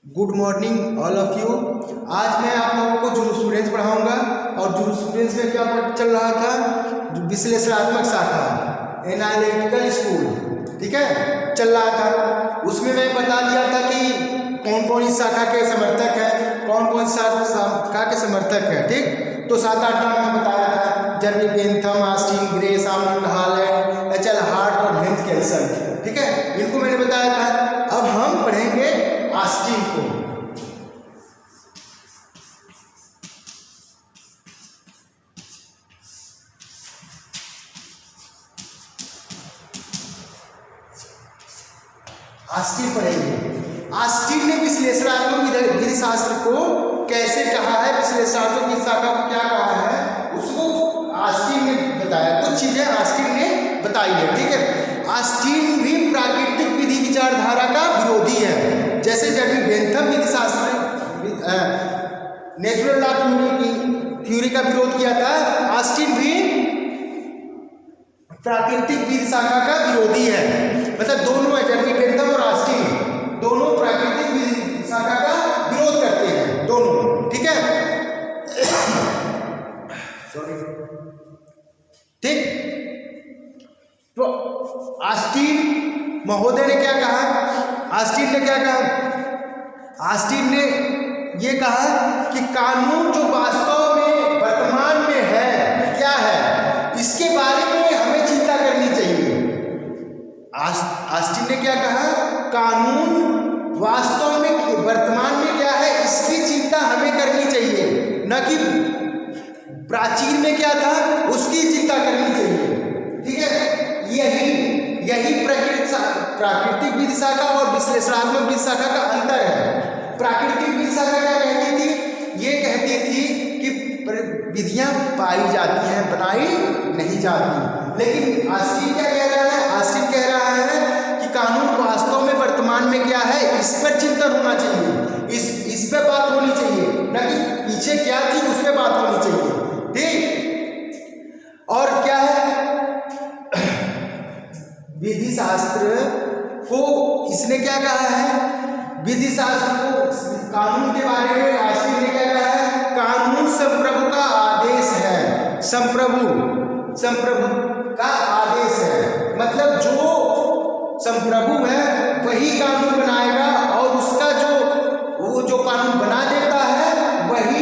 Good morning all of you. आज मैं आप लोगों को जूरिस्प्रूडेंस पढ़ाऊंगा और जूरिस्प्रूडेंस में क्या चल रहा था, विश्लेषणात्मक शाखा एनालिटिकल स्कूल, ठीक है, चल रहा था। उसमें मैं बता दिया था कि कौन कौन इस शाखा के समर्थक है, कौन कौन शाखा के समर्थक है, ठीक। तो 7-8 नाम मैं बताया था, Jeremy Bentham, Austin Gray, Salmond Holland, H L Hart और हेंस केल्सन, ठीक है, इनको मैंने बताया था। अब हम पढ़ेंगे ऑस्टिन को। ऑस्टिन पढ़ेंगे। ऑस्टिन ने विश्लेषणात्मक विधि शास्त्र को कैसे कहा है, विश्लेषणात्मक विधि शाखा को क्या कहा है, उसको ऑस्टिन ने बताया। कुछ चीजें ऑस्टिन ने बताई है, ठीक है। ऑस्टिन भी प्राकृतिक विधि विचारधारा का विरोधी है। जैसे जर्मी बेंथम विधि शास्त्र नेचुरल लॉ थ्योरी का विरोध किया था, ऑस्टिन भी प्राकृतिक विधि शाखा का विरोधी है। मतलब दोनों है, जर्मी बेंथम और ऑस्टिन दोनों प्राकृतिक विधि शाखा का विरोध करते हैं, दोनों, ठीक है। सॉरी, ठीक। तो ऑस्टिन महोदय ने क्या कहा, ऑस्टिन ने क्या कहा, ऑस्टिन ने ये कहा कि कानून जो वास्तव में वर्तमान में है, क्या है, इसके बारे में हमें चिंता करनी चाहिए। ऑस्टिन ने क्या कहा, कानून वास्तव में वर्तमान में क्या है, इसकी चिंता हमें करनी चाहिए, न कि प्राचीन में क्या था उसकी चिंता करनी चाहिए, ठीक है। यही प्राकृतिक विधि शाखा और विश्लेषणात्मक विधि शाखा का अंतर है। प्राकृतिक विधि शाखा क्या कहती थी, ये कहती थी कि विधियां पाई जाती हैं, बनाई नहीं जाती। लेकिन ऑस्टिन क्या कह रहा है, ऑस्टिन कह रहा है कि कानून वास्तव में वर्तमान में क्या है, इस पर चिंतन होना चाहिए, इस पे बात होनी चाहिए, न कि पीछे क्या थी उस पे बात होनी चाहिए, ठीक। और क्या है, विधि शास्त्र को इसने क्या कहा है, विधि शास्त्र को कानून के बारे में ऑस्टिन ने क्या कहा है, कानून संप्रभु का आदेश है। संप्रभु का आदेश है, मतलब जो संप्रभु है वही कानून बनाएगा और उसका वो जो कानून बना देता है वही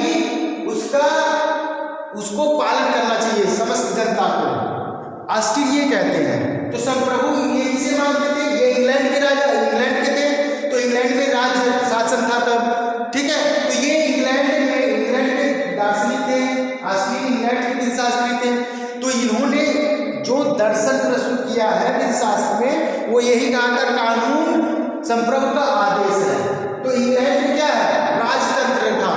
उसको पालन करना चाहिए समस्त जनता को। ऑस्टिन ये कहते हैं। तो संप्रभु ये किसे मानते थे, ये इंग्लैंड के राजा, इंग्लैंड के थे, तो इंग्लैंड में राज्य शासन था तब, ठीक है। तो ये इंग्लैंड के दार्शनिक थे, ऑस्टिन इंग्लैंड के विधि शास्त्री थे। तो इन्होंने जो दर्शन प्रस्तुत किया है विधि शास्त्र में, वो यही कहा था कानून संप्रभु का आदेश है। तो इंग्लैंड में क्या है, राजतंत्र था,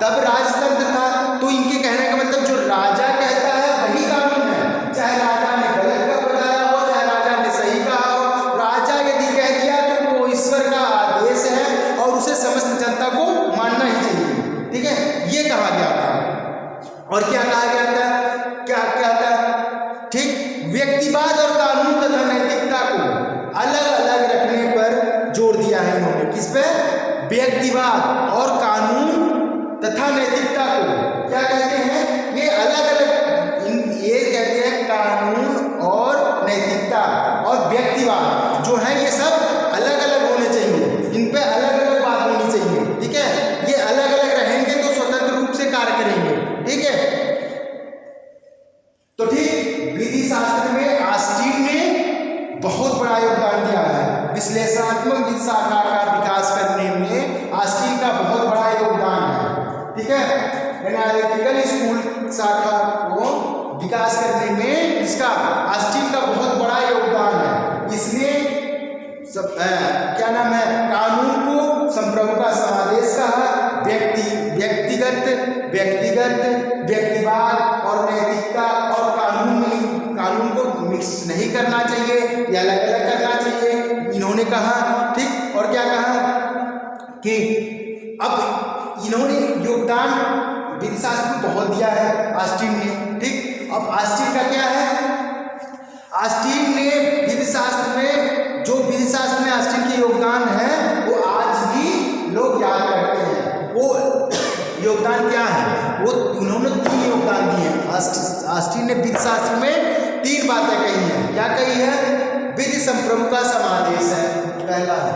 तब राजतंत्र था। तो इनके कहने का मतलब जो राजा कहता है वही कानून है, चाहे राजा ने गलत का बताया हो, चाहे राजा ने सही कहा हो। राजा यदि कह दिया तो वो ईश्वर का आदेश है और उसे समस्त जनता को मानना ही चाहिए, ठीक है, ये कहा गया था। और क्या कहा गया था, क्या था, ठीक, व्यक्तिवाद और कानून तथा नैतिकता को अलग अलग रखने पर जोर दिया है इन्होंने। किस पे, व्यक्तिवाद और कानून तथा नैतिकता को क्या कहते हैं, ये अलग अलग, ये कहते हैं कानून और नैतिकता और व्यक्तिवाद जो है ये सब अलग अलग होने चाहिए, इन पे अलग अलग बात होनी चाहिए, ठीक है। ये अलग अलग रहेंगे तो स्वतंत्र रूप से कार्य करेंगे, ठीक है। तो ठीक, विधि शास्त्र में ऑस्टिन ने बहुत बड़ा योगदान दिया है। विश्लेषणात्मक विधि शाखा का विकास करने में ऑस्टिन का बहुत बड़ा योगदान है, ठीक है। एनालिटिकल स्कूल शाखा को विकास करने में इसका ऑस्टिन का बहुत बड़ा योगदान है। इसने क्या नाम है, कानून को संप्रभु का समादेश कहा, व्यक्तिवाद और नैतिकता और कानून को मिक्स नहीं करना चाहिए, या अलग अलग करना चाहिए, इन्होंने कहा, ठीक। और क्या कहा कि अब इन्होंने योगदान विधि शास्त्र में बहुत दिया है ऑस्टिन ने, ठीक। अब ऑस्टिन का क्या है, ऑस्टिन ने विधि शास्त्र में, जो विधि शास्त्र में ऑस्टिन के योगदान है वो आज भी लोग याद ऑस्टिन ने विधि शास्त्र में 3 बातें कही हैं। क्या कही है? विधि संप्रभु का समादेश है, पहला है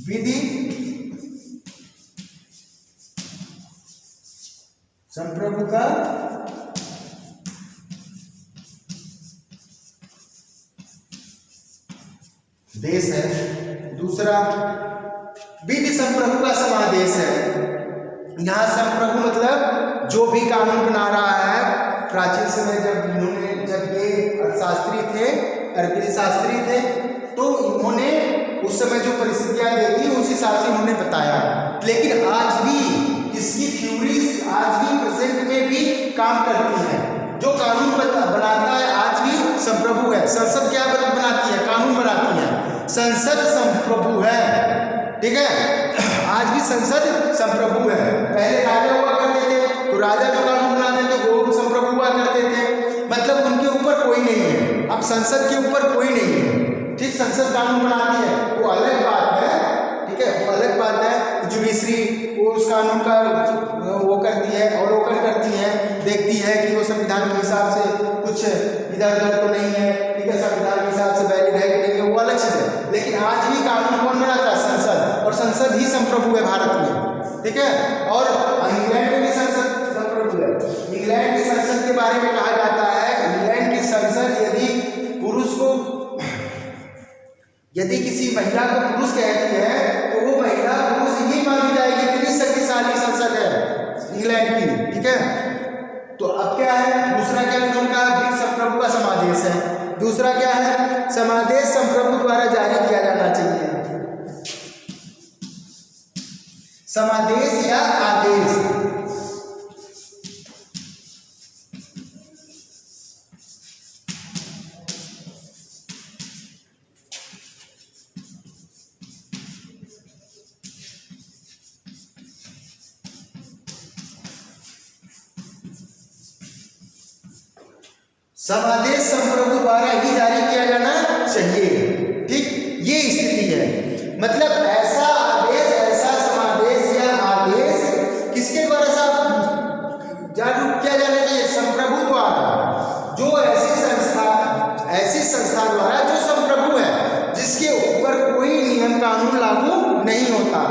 विधि संप्रभु का देश है, दूसरा विधि संप्रभु का समादेश है। यहाँ संप्रभु मतलब जो भी कानून बना रहा है। प्राचीन समय जब ये अर्थशास्त्री थे, विधि शास्त्री थे, तो इन्होंने उस समय जो परिस्थितियां देखी उस हिसाब से उन्होंने बताया। लेकिन आज भी इसकी थ्योरीज आज भी प्रेजेंट में भी काम करती है। जो कानून बनाता है आज भी संप्रभु है। संसद क्या बनाती है? कानून बनाती है। संसद संप्रभु है, ठीक है। आज भी संसद संप्रभु है। पहले राजा हुआ करते थे, तो राजा जो कानून बनाते थे वो संप्रभु हुआ करते थे, मतलब उनके ऊपर कोई नहीं है। अब संसद के ऊपर कोई नहीं है, ठीक। संसद कानून बनाती है, वो अलग बात है, ठीक है, वो अलग बात है। जुडिशरी वो उस कानून का वो करती है, अवलोकन करती है, देखती है कि वो संविधान के हिसाब से कुछ इधर उधर तो नहीं है, ठीक है, संविधान के हिसाब से वैलिड है कि नहीं है, वो अलग चीज है। लेकिन आज भी कानून कौन बनाता है? संसद, और संसद ही संप्रभु है भारत में, ठीक है। और इंग्लैंड में भी संसद संप्रभु है। इंग्लैंड की संसद के बारे में कहा जाता है, इंग्लैंड की संसद यदि किसी महिला को पुरुष कहती है तो वो महिला पुरुष ही मानी जाएगी। इतनी शक्तिशाली संसद है इंग्लैंड की, ठीक है। तो अब क्या है? दूसरा क्या है उनका? विधि संप्रभु का समादेश है। दूसरा क्या है? समादेश संप्रभु द्वारा जारी किया जाना चाहिए। समादेश या आदेश, समादेश संप्रभु द्वारा ही जारी किया जाना चाहिए, ठीक। ये स्थिति है, मतलब ऐसा आदेश, ऐसा समादेश या आदेश किसके द्वारा जारी किया जाना चाहिए? संप्रभु द्वारा। जो ऐसी संस्था द्वारा जो संप्रभु है, जिसके ऊपर कोई नियम कानून लागू नहीं होता,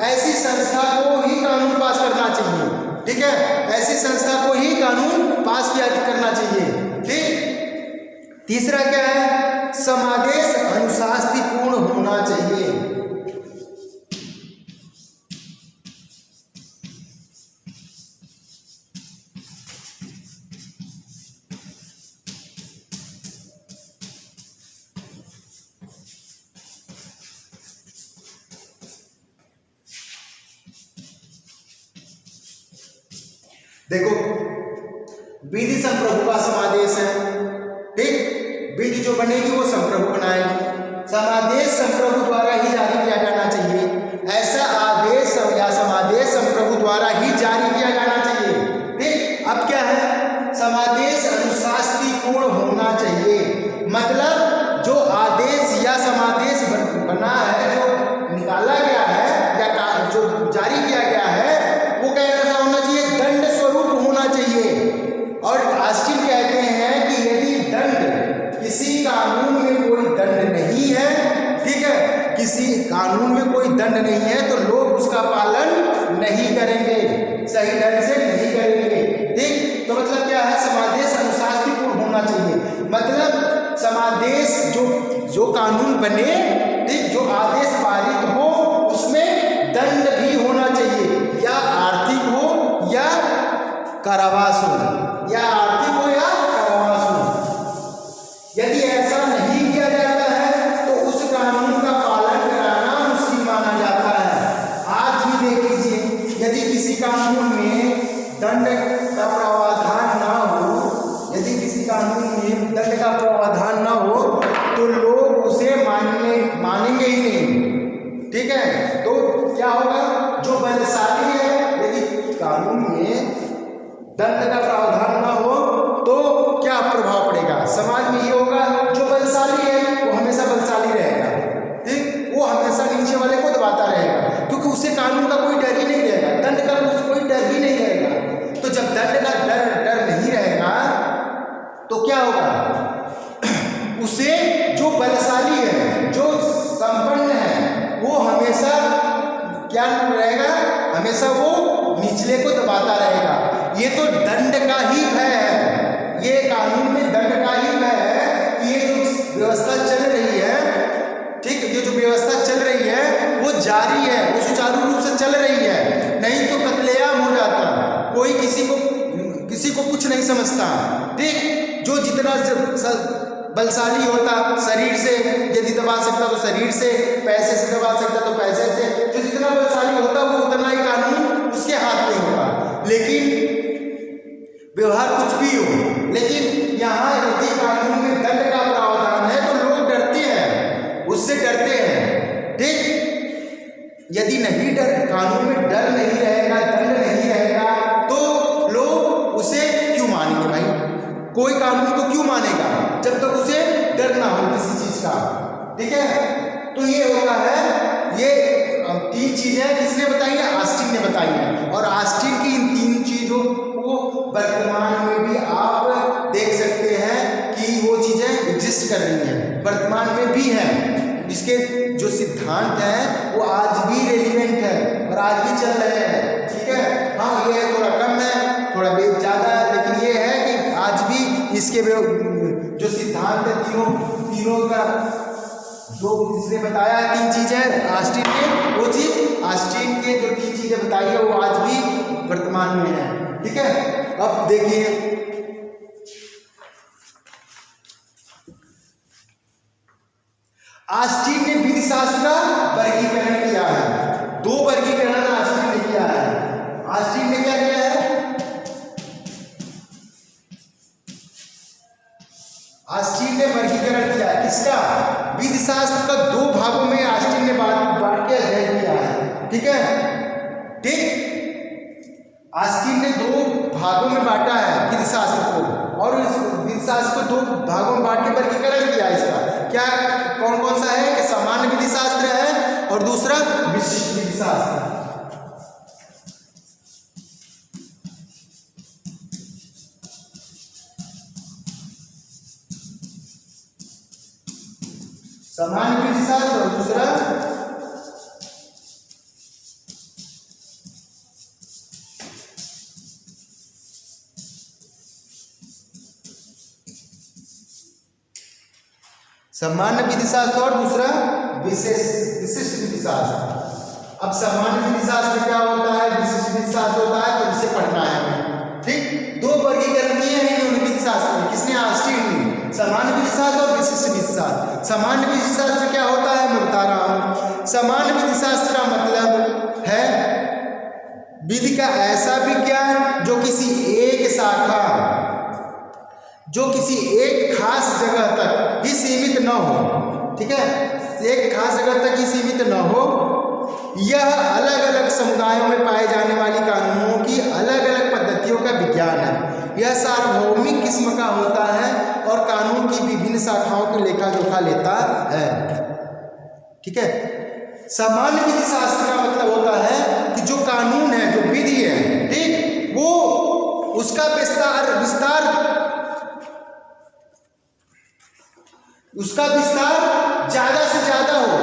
ऐसी संस्था को ही कानून पास करना चाहिए, ठीक है। ऐसी संस्था को ही कानून पास करना चाहिए, ठीक। तीसरा क्या है? समादेश अनुशासनपूर्ण होना चाहिए। देखो, विधि संप्रभु का समादेश है, ठीक। विधि जो बनेगी वो संप्रभु बनाएगी। समादेश संप्रभु द्वारा ही जारी किया जाना चाहिए। ऐसा आदेश या समादेश संप्रभु द्वारा ही जारी किया जाना चाहिए, ठीक। अब क्या है? समादेश अनुशासनपूर्ण होना चाहिए, मतलब जो आदेश या समादेश बना है, जो निकाला गया है या जो जारी किया गया है, वो कैसा होना चाहिए? दंड स्वरूप होना चाहिए। और ऑस्टिन कहते हैं कि यदि दंड किसी कानून में कोई दंड नहीं है, ठीक है, किसी कानून में कोई दंड नहीं है तो लोग उसका पालन नहीं करेंगे, सही ढंग से नहीं करेंगे, ठीक। तो मतलब क्या है? समादेश अनुशासनपूर्ण होना चाहिए, मतलब समादेश जो कानून बने, ठीक, जो आदेश पारित हो, उसमें दंड भी होना चाहिए, या आर्थिक हो या कारावास हो, या आर्थिक हो या कारावास हो। यदि ऐसा नहीं किया जाता है तो उस कानून का पालन कराना मुश्किल माना जाता है। आज भी देख लीजिए, यदि किसी कानून में दंड का प्रावधान ना हो, यदि किसी कानून में दंड का प्रावधान ना हो तो लोग उसे मानेंगे ही नहीं, ठीक है। तो क्या होगा? जो बलशाली है, यदि कानून में दंड का प्रावधान ना हो तो क्या प्रभाव पड़ेगा समाज में? ये होगा जो बलशाली है वो हमेशा बलशाली रहेगा, ठीक, वो हमेशा नीचे वाले को दबाता रहेगा, क्योंकि उसे कानून का कोई डर ही नहीं रहेगा, दंड का कोई डर ही नहीं रहेगा। तो दंड का डर नहीं रहेगा तो क्या होगा, उसे जो बलशाली है, जो संपन्न है, वो हमेशा क्या रहेगा, हमेशा वो निचले को दबाता रहेगा। ये तो दंड का ही भय है, ये कानून में दंड का ही भय है कि ये जो व्यवस्था चल रही है, ठीक, ये जो व्यवस्था चल रही है वो जारी है, वो सुचारू रूप से चल रही है, नहीं तो कत्लेआम हो जाता, कोई किसी को कुछ नहीं समझता। ठीक, जो जितना बलशाली होता शरीर से यदि दबा सकता तो शरीर से, पैसे से दबा सकता तो पैसे से, जो जितना बलशाली होता वो उतना ही कानून उसके हाथ में होता। लेकिन व्यवहार कुछ भी हो, लेकिन यहाँ यदि कानून में दंड का प्रावधान है तो लोग डरते हैं, उससे डरते हैं। ठीक, यदि नहीं कानून में डर नहीं रहेगा, दंड नहीं रहेगा तो लोग उसे क्यों मानेंगे भाई? कोई कानून को क्यों मानेगा जब तक उसे डर ना हो किसी चीज का। ठीक है, तो ये होता है, ये 3 चीजें किसने बताई है? ऑस्टिन ने बताई है। और ऑस्टिन की इन 3 चीजों को वर्तमान में भी आप देख सकते हैं कि वो चीजें एग्जिस्ट कर रही हैं, वर्तमान में भी हैं। इसके जो सिद्धांत हैं वो आज भी रेलिवेंट है और आज भी चल रहे हैं। ठीक है, हाँ ये थोड़ा कम है, थोड़ा ज़्यादा है, लेकिन ये है कि आज भी इसके जो सिद्धांत है तीनों का जो जिसने बताया 3 चीजें ऑस्टिन ने, वो चीज ऑस्टिन के जो 3 चीजें बताई है वो आज भी वर्तमान में है। ठीक है, अब देखिए ऑस्टिन ने विधि शास्त्र का वर्गीकरण किया है। 2 वर्गीकरण ऑस्टिन ने किया है। ऑस्टिन ने क्या किया है? ऑस्टिन ने वर्गीकरण किया है किसका? विधि शास्त्र का 2 भागों में ऑस्टिन ने बांट के अध्ययन किया है। ठीक है, ठीक, ऑस्टिन ने 2 भागों में बांटा है विधि शास्त्र को, और इस विधि शास्त्र को 2 भागों में बांट के वर्गीकरण किया है। इसका क्या कौन कौन सा है कि सामान्य विधि शास्त्र है और दूसरा विशिष्ट विधि शास्त्र। सामान्य विधि शास्त्र और दूसरा सामान्य विधि शास्त्र और दूसरा विशिष्ट विधि शास्त्र। अब सामान्य विधि शास्त्र क्या होता है, विशिष्ट विधि शास्त्र होता है, तो इसे पढ़ना है हमें। ठीक, 2 वर्गीकरण किए हैं इन्होंने विधि शास्त्र में, किसने? ऑस्टिन ने। सामान्य विधि शास्त्र और विशिष्ट विधि शास्त्र। सामान्य विधि शास्त्र क्या होता है मैं बता रहा हूं। सामान्य विधि शास्त्र का मतलब है विधि का ऐसा विज्ञान जो किसी एक शाखा, जो किसी एक खास जगह तक ही सीमित न हो। ठीक है, एक खास जगह तक ही सीमित न हो। यह अलग अलग समुदायों में पाए जाने वाली कानूनों की अलग अलग पद्धतियों का विज्ञान है। यह सार्वभौमिक किस्म का होता है और कानून की विभिन्न शाखाओं की लेखा जोखा लेता है। ठीक है, सामान्य विधि शास्त्र का मतलब होता है कि जो कानून है, जो विधि है, ठीक, वो उसका विस्तार ज्यादा से ज्यादा हो,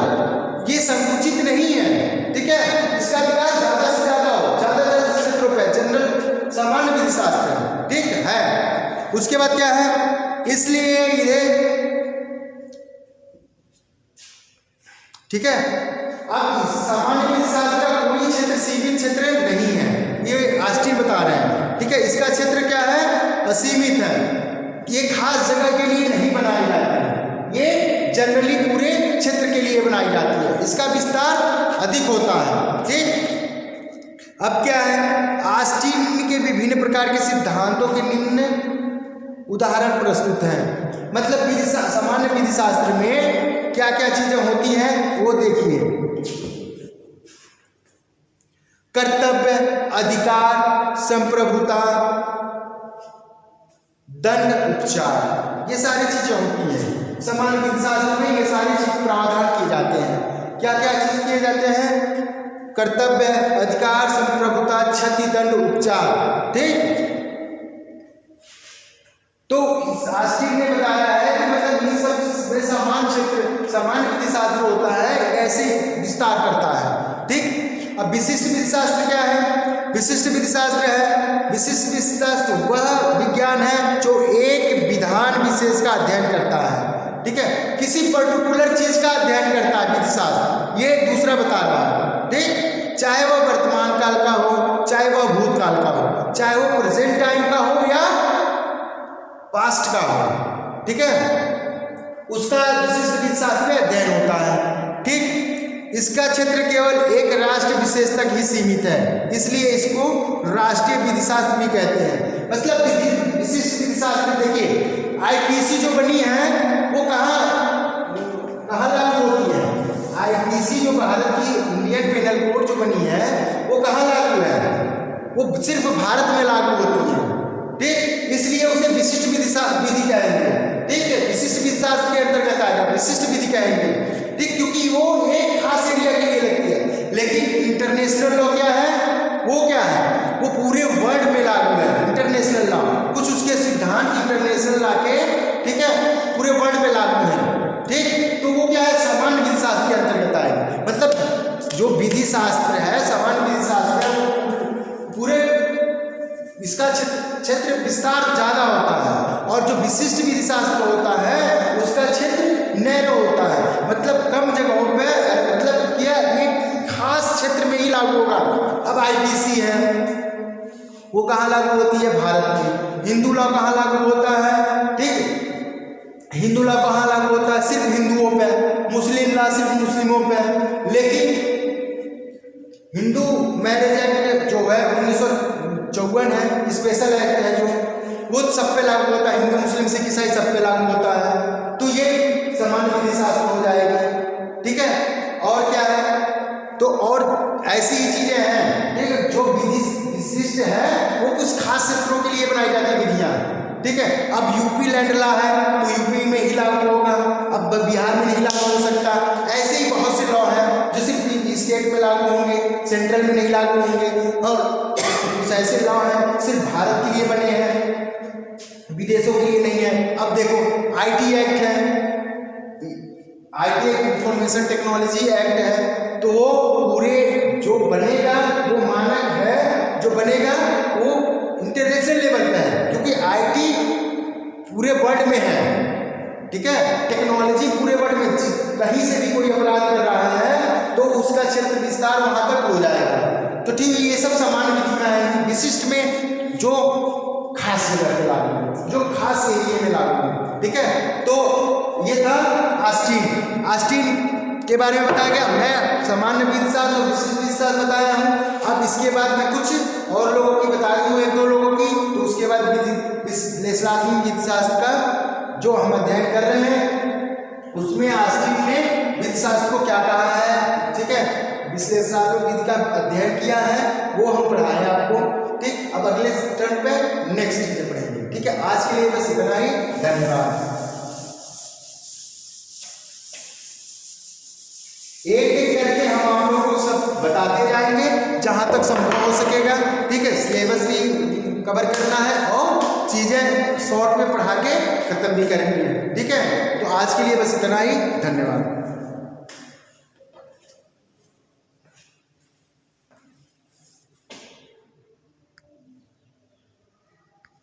ये संकुचित नहीं है। ठीक है, इसका विकास ज्यादा से ज्यादा हो, ज्यादा क्षेत्रों पे जनरल सामान्य विधि शास्त्र है। ठीक है, उसके बाद क्या है, इसलिए ये ठीक है, अब सामान्य विधि शास्त्र का कोई क्षेत्र सीमित क्षेत्र नहीं है, ये ऑस्टिन बता रहे हैं। ठीक है, इसका क्षेत्र क्या है? असीमित है, ये खास जगह के लिए नहीं बनाई जाती है, ये जनरली पूरे क्षेत्र के लिए बनाई जाती है, इसका विस्तार अधिक होता है। ठीक, अब क्या है, ऑस्टिन के विभिन्न प्रकार के सिद्धांतों के निम्न उदाहरण प्रस्तुत हैं। मतलब सामान्य विधि शास्त्र में क्या क्या चीजें होती हैं वो देखिए। कर्तव्य, अधिकार, संप्रभुता, दंड, उपचार, ये सारी चीजें होती हैं सामान्य विधि शास्त्र में। ये सारी चीज प्रावधान किए जाते हैं। क्या क्या चीज किए जाते हैं? कर्तव्य, अधिकार, संप्रभुता, क्षति, दंड, उपचार। ठीक, तो आस्टीन ने बताया है कि मतलब ये सब में समान विधि शास्त्र होता है, ऐसे विस्तार करता है। ठीक, अब विशिष्ट विधि शास्त्र क्या है? विशिष्ट विधि शास्त्र है, विशिष्ट विधि शास्त्र वह विज्ञान है जो एक विधान विशेष का अध्ययन करता है। ठीक है, किसी पर्टिकुलर चीज का अध्ययन करता है विधि शास्त्र, ये दूसरा बता रहा है। ठीक, चाहे वह वर्तमान काल का हो, चाहे वह भूतकाल का हो, चाहे वो प्रेजेंट टाइम का हो या पास्ट का हो। ठीक है, उसका विशिष्ट विधि शास्त्र में अध्ययन होता है। ठीक, इसका क्षेत्र केवल एक राष्ट्र विशेष तक ही सीमित है, इसलिए इसको राष्ट्रीय विधि शास्त्र भी कहते हैं। मतलब विशिष्ट विधि शास्त्र, देखिए आईपीसी जो बनी है वो कहाँ लागू होती है? आईपीसी जो भारत की इंडियन पेनल कोड जो बनी है वो कहाँ लागू है? वो सिर्फ भारत में लागू होती है। ठीक, इसलिए उसे विशिष्ट विधि कहेंगे। ठीक है, विशिष्ट विधि शास्त्र के अंतर्गत आएगा, विशिष्ट विधि कहेंगे। ठीक, क्योंकि वो एक खास एरिया के लिए लगती है। लेकिन इंटरनेशनल लॉ क्या है? वो क्या है? वो पूरे वर्ल्ड में लागू है। इंटरनेशनल लॉ कुछ उसके सिद्धांत इंटरनेशनल लॉ के, ठीक है, पूरे वर्ल्ड में लागू है। ठीक, तो वो क्या है? सामान्य विधि शास्त्र के अंतर्गत आएगा। मतलब जो विधि शास्त्र है, सामान्य विधि शास्त्र है, पूरे इसका क्षेत्र विस्तार ज्यादा होता है, और जो विशिष्ट विधि शास्त्र होता है उसका क्षेत्र नैरो होता है। मतलब कम जगहों पे, मतलब क्या एक खास क्षेत्र में ही लागू होगा। अब आईपीसी है वो कहाँ लागू होती है? भारत में। हिंदू लॉ कहाँ लागू होता है? ठीक, हिंदू लॉ कहाँ लागू होता है? सिर्फ हिंदुओं पे। मुस्लिम लॉ सिर्फ मुस्लिमों पे। लेकिन हिंदू मैरिज एक्ट जो है 1954 है, स्पेशल एक्ट है जो, वो सब पे लागू होता है। हिंदू मुस्लिम सिख ईसाई सब पे लागू होता है। तो ये सामान्य विधि शास्त्र हो जाएगी। ठीक है, और क्या है? तो और ऐसी ही चीजें हैं। ठीक है, जो विधि विशिष्ट है वो कुछ खास क्षेत्रों के लिए बनाई जाती है विधियां। ठीक है, अब यूपी लैंड लॉ है तो यूपी में ही लागू होगा, अब बिहार में नहीं लागू हो सकता। ऐसे ही बहुत से लॉ हैं जो सिर्फ स्टेट में लागू होंगे, सेंट्रल में नहीं लागू होंगे। और कुछ ऐसे लॉ हैं सिर्फ भारत के लिए बने हैं, विदेशों के लिए नहीं है। अब देखो आईटी एक्ट है, आईटी इंफॉर्मेशन टेक्नोलॉजी एक्ट है, तो वो पूरे जो बनेगा वो मानक है, जो बनेगा वो इंटरनेशनल लेवल पे है, क्योंकि आईटी पूरे वर्ल्ड में है। ठीक है, टेक्नोलॉजी पूरे वर्ल्ड में, कहीं से भी कोई अपराध कर रहा है तो उसका क्षेत्र विस्तार वहां तक हो जाएगा। तो ठीक है, ये सब सामान्य विधि में आएंगे। विशिष्ट में जो खास जगह पे लागू, जो खास एरिया में लागू। ठीक है, तो ये था आस्टीन। आस्टीन के बारे में बताया गया। मैं सामान्य विधि शास्त्र और विशिष्ट विधि शास्त्र बताया हूँ। अब इसके बाद मैं कुछ और लोगों की बता दूँ, एक दो लोगों की, तो उसके बाद विश्लेषणात्मक विधि शास्त्र का जो हम अध्ययन कर रहे हैं उसमें आस्टीन ने विधि शास्त्र को क्या कहा है। ठीक है, विश्लेषणात्मक विधि का अध्ययन किया है, वो हम पढ़ाए आपको। ठीक, अब अगले टर्न पे नेक्स्ट चीजें पढ़ेंगे। ठीक है, आज के लिए बस इतना ही। धन्यवाद। एक एक करके हम आप लोगों को सब बताते जाएंगे जहां तक संभव हो सकेगा। ठीक है, सिलेबस भी कवर करना है और चीजें शॉर्ट में पढ़ा के खत्म भी करेंगे। ठीक है, तो आज के लिए बस इतना ही। धन्यवाद।